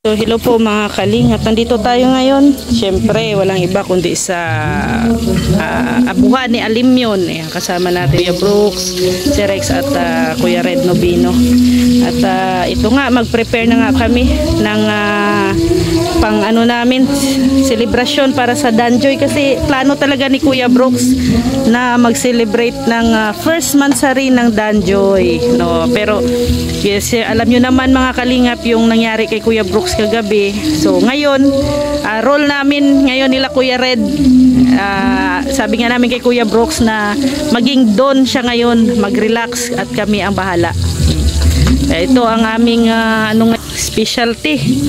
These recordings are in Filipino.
So, hello po mga kalingap. Nandito tayo ngayon. Siyempre, walang iba kundi sa abuhan ni Alimyon. Ayan, kasama natin Kuya Brooks, si Rex at Kuya Red Nobino. At ito nga, mag-prepare na nga kami ng pang ano namin, celebration para sa Danjoy. Kasi plano talaga ni Kuya Brooks na mag-celebrate ng first mansari ng Danjoy. No? Pero, yes, alam nyo naman mga kalingap yung nangyari kay Kuya Brooks kagabi. So ngayon, role namin ngayon nila Kuya Red. Sabi nga namin kay Kuya Brooks na maging don siya ngayon, mag-relax at kami ang bahala. Ito ang aming specialty.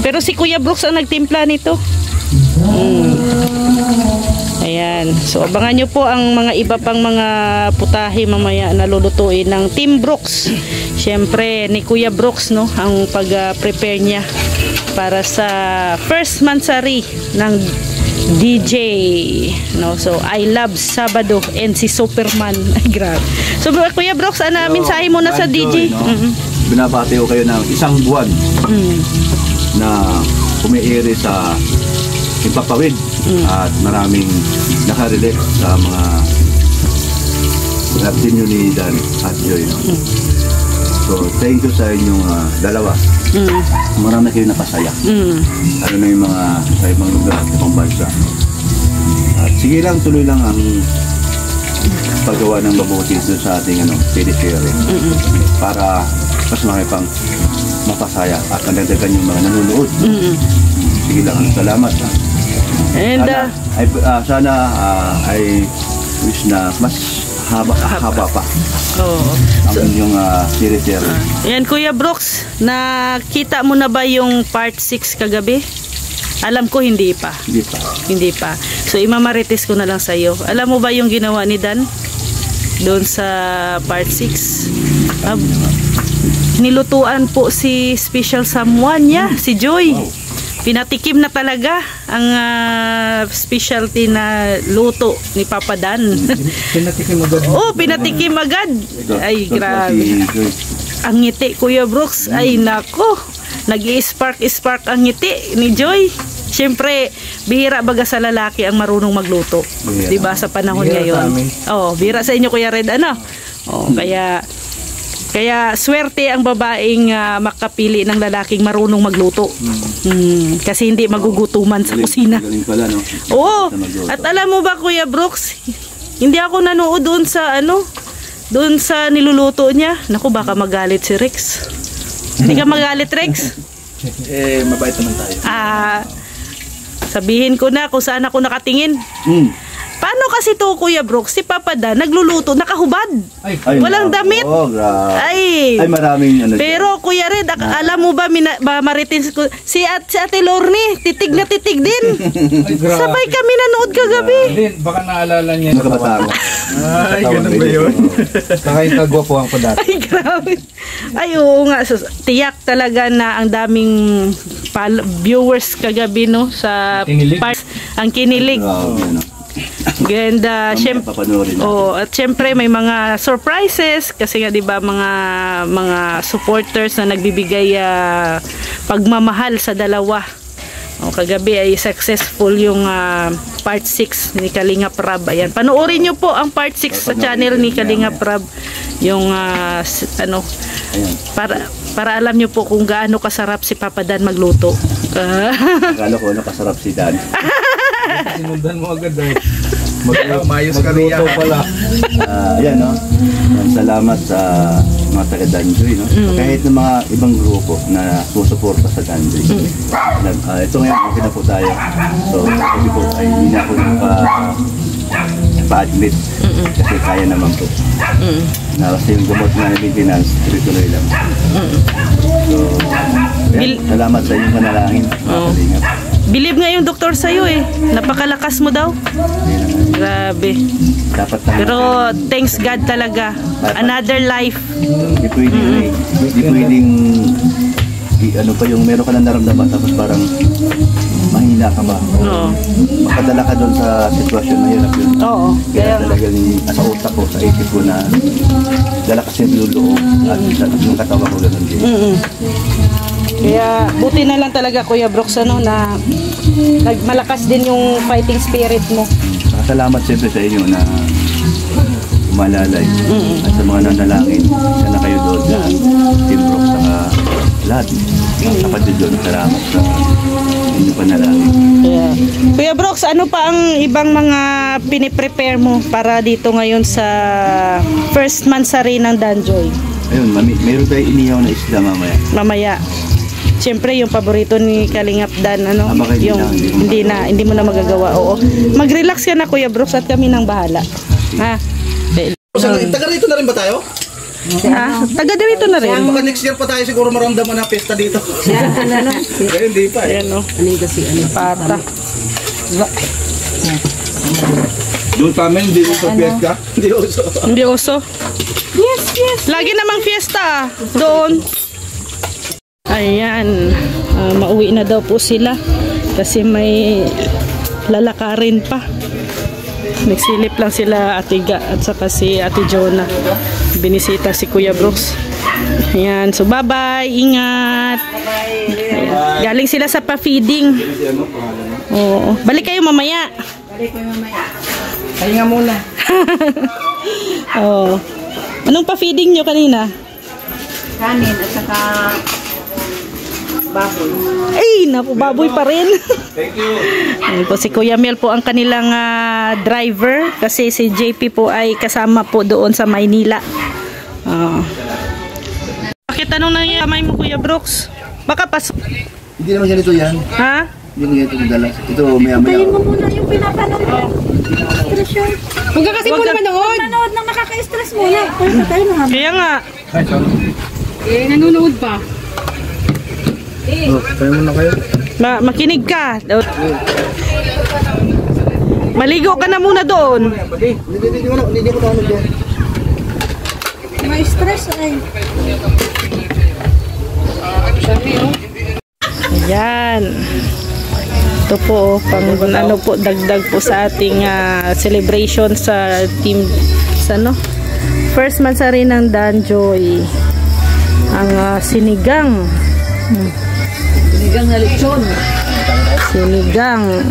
Pero si Kuya Brooks ang nagtimpla nito. Ayan. So abangan nyo po ang mga iba pang mga putahe mamaya na lulutuin ng Team Brooks. Siyempre ni Kuya Brooks, no, ang pag-prepare niya para sa first mansari ng DJ, no. So I love Sabado and si Superman. Ay grabe. So Kuya Brooks, mensahe mo na sa DJ. No? Binabati ko kayo ng isang buwan na umiiri sa Himpapawid at maraming nakarelate sa mga team nyo ni Dan at Joy. No? So thank you sa inyong dalawa. Marami kayo napasaya. Ano na yung mga sa ibang lugar, ibang bansa. At sige lang, tuloy lang ang paggawa ng mabuti sa ating PDCRM para mas marami pang mapasaya at nagdagdagan yung mga nanonood. Sige lang, salamat. And sana I wish na mas haba pa. Ang inyong series. Yan Kuya Brooks, nakita mo na ba yung part 6 kagabi? Alam ko hindi pa. Hindi pa. So imamarites ko na lang sa iyo. Alam mo ba yung ginawa ni Dan doon sa part 6? Nilutuan po si special someone niya, si Joy. Pinatikim na talaga ang specialty na luto ni Papa Dan. Pinatikim agad. Oh, pinatikim agad. Ay, grabe. Ang ngiti, Kuya Brooks, ay nako. Nag-i-spark ang ngiti ni Joy. Siyempre, bihira baga sa lalaki ang marunong magluto. Diba sa panahon ngayon? Oh, bihira sa inyo Kuya Red, ano? Oh, kaya swerte ang babaeng makapili ng lalaking marunong magluto. Kasi hindi magugutuman sa kusina. Oo. At alam mo ba Kuya Brooks, hindi ako nanood doon sa doon sa niluluto niya. Naku, baka magalit si Rex. Hindi ka magalit, Rex? Mabait naman tayo. Sabihin ko na kung saan ako nakatingin. Paano kasi to Kuya Brooks, si Papa Dan nagluluto, nakahubad. Walang damit. Ay maraming Pero Kuya Red, alam mo ba, marites ko, si Ate Lorne, titig na titig din. Sabay kami nanood kagabi. Baka naalala niya. Ay, ganun ba yun? Nakahintagwapuhan ko dati. Ay, grabe. Ay, oo nga. Tiyak talaga na ang daming viewers kagabi, no? Sa part, ang kinilig. Ganda, at syempre may mga surprises kasi nga 'di ba mga supporters na nagbibigay pagmamahal sa dalawa. Kagabi ay successful yung part 6 ni Kalingap Rab. Ayan, panoorin niyo po ang part 6 sa channel ni Kalingap Rab. Yung para alam niyo po kung gaano kasarap si Papa Dan magluto. Akala ko kasarap si Dan. Sinundan mo agad mayos ka rin pala. Ayan, no? Salamat sa mga taga Danjoy, no? Kahit ng mga ibang grupo na susuporta sa Danjoy. Ito ngayon, okay na po tayo. So, sabi po, ay hindi na ako pa-admit kasi kaya naman po. Kasi yung gamot na maintenance, tuloy-tuloy lang. So, salamat sa inyong panalangin. Believe nga yung doktor sa'yo napakalakas mo daw. Grabe. Pero thanks God talaga. Another life. Hindi pwedeng meron ka na naramdaman tapos parang mahina ka ba? Makadala ka doon sa sitwasyon na hirap yun. Oo. Kaya talagang sa utak ko, sa isip ko na dala kasi yung loob at yung katawan ko ganun din. Kaya buti na lang talaga Kuya Brooks ano, na malakas din yung fighting spirit mo. Salamat siyempre sa inyo na umalalay at sa mga nanalangin. Sana kayo doon na Team Brooks saka lahat. Kapatid doon, salamat sa inyong panalangin. Yeah. Kuya Brooks, ano pa ang ibang mga piniprepare mo para dito ngayon sa first mansari ng Danjoy? Ayun, mayroon tayo inihaw na isda mamaya. Mamaya. Siyempre yung paborito ni Kalingap Dan ano, baka yung hindi mo na magagawa. Oo. Mag-relax ka na Kuya Brooks at kami nang bahala. Ha? Taga rito na rin ba tayo? Taga dito na rin. Baka next year pa tayo siguro maramdaman na pesta dito. Eh, hindi pa eh. Ayan o. Pata. Doon sa amin, hindi uso pesta. Hindi uso. Hindi uso. Yes. Lagi namang fiesta doon. Ayan. Mauwi na daw po sila. Kasi may lalakarin pa. Nagsilip lang sila Ate Ga at saka si Ate Jonah. Binisita si Kuya Brooks. Ayan. So bye-bye. Ingat. Ayan. Galing sila sa pa-feeding. Oo. Balik kayo mamaya. Pahinga muna. Oo. Anong pa-feeding nyo kanina? Kanin at saka baboy. Ay, naku, baboy pa rin. Thank you. Ayan po, si Kuya Mel po ang kanilang driver kasi si JP po ay kasama po doon sa Maynila. Bakit anong nangyamay mo Kuya Brooks? Baka pas... Hindi naman ganito yan. Ha? Hindi ganito dala. Ito maya-maya. Tayin mo muna yung pinapanood mo. Stress yun. Huwag ka kasi muna manood. Manood ng nakaka-stress muna. Kaya tayo na. Kaya nga. Nanonood pa. Tayo muna kayo. Makinig ka. Maligo ka na muna doon. Hindi ko tanong doon. May stress ay. Ayan. Ito po, pang ano po, dagdag po sa ating celebration sa team, sa no? First mansari ng Danjoy. Ang sinigang. Sinigang na lechon. Sinigang.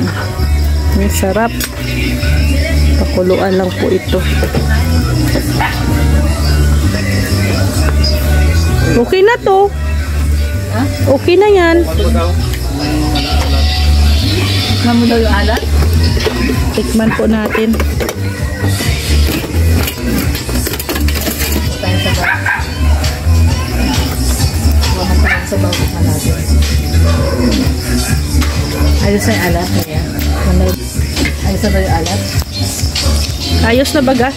Ang sarap. Pakuluan lang po ito. Okay na to. Okay na yan. Kamu daw yung alat? Tikman po natin. Ayos na yung alat kaya. Ayos na ba yung alat? Ayos na baga.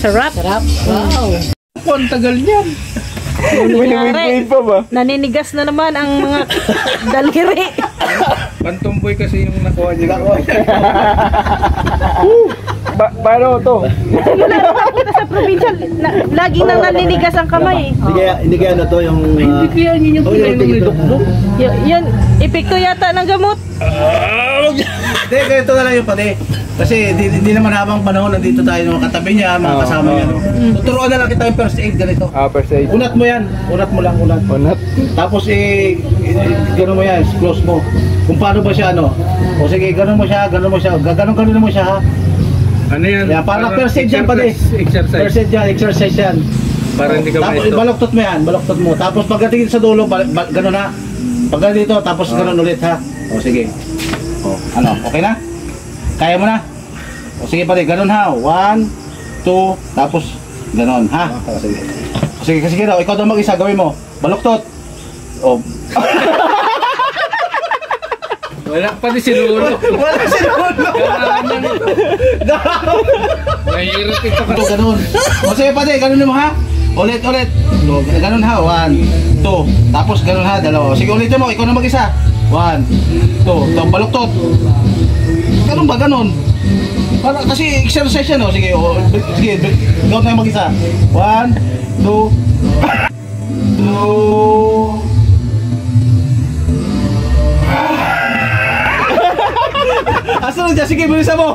Sarap. Sarap. Wow. Ang tagal niyan. Nangyari. Naninigas na naman ang mga daliri. Pantumboy kasi yung nakuha niya. Paano to? Wala naman kita sa probinsya. Laging nang naninigas ang kamay. Hindi kaya ano to yung... Hindi kaya yun yung pinag-dukduk. Yan, epekto yata ng gamot. Hindi, ganito na lang yung pati. Kasi hindi naman habang panahon nandito tayo ng katabi niya, mga kasama niya. No? Tuturuan na lang kita yung first aid ganito. First aid. Unat mo yan. Unat mo lang, unat. Unat. Tapos gano'n mo yan, close mo. Kung paano ba siya, ano. O sige, gano'n mo siya, gano'n mo siya, ha. Ano yan? Yan, parang first aid yan, pati. Exercise. First aid yan, exercise yan. Para hindi ka Tapos ma-stop. baloktot mo yan, baloktot mo. Tapos pagdating sa dulo, gano'n ha. Pagdating dito, tapos gano'n ulit ha. O sige. O, ano, okay na? Kaya mo na? O sige pare, gano'n ha. 1, 2, tapos gano'n ha. O, sige. Sige daw, ikaw daw mag-isa, gawin mo. Baloktot. O. Wala pa di sinulo. Wala si Lolo. Mahirap ito Ito, gano'n. O sige pare, gano'n mo ha. Ulit. O, gano'n ha. 1, 2. Tapos gano'n ha. Dalawa. O sige, ulitin mo. Ikaw na mag-isa. 1, 2. Ito, baloktot. Ganun ba? Ganun. Para, kasi exercise yan, o. Sige, gawin tayo mag-isa. 1, 2. 2. Asunod dyan. Sige, bilisan mo.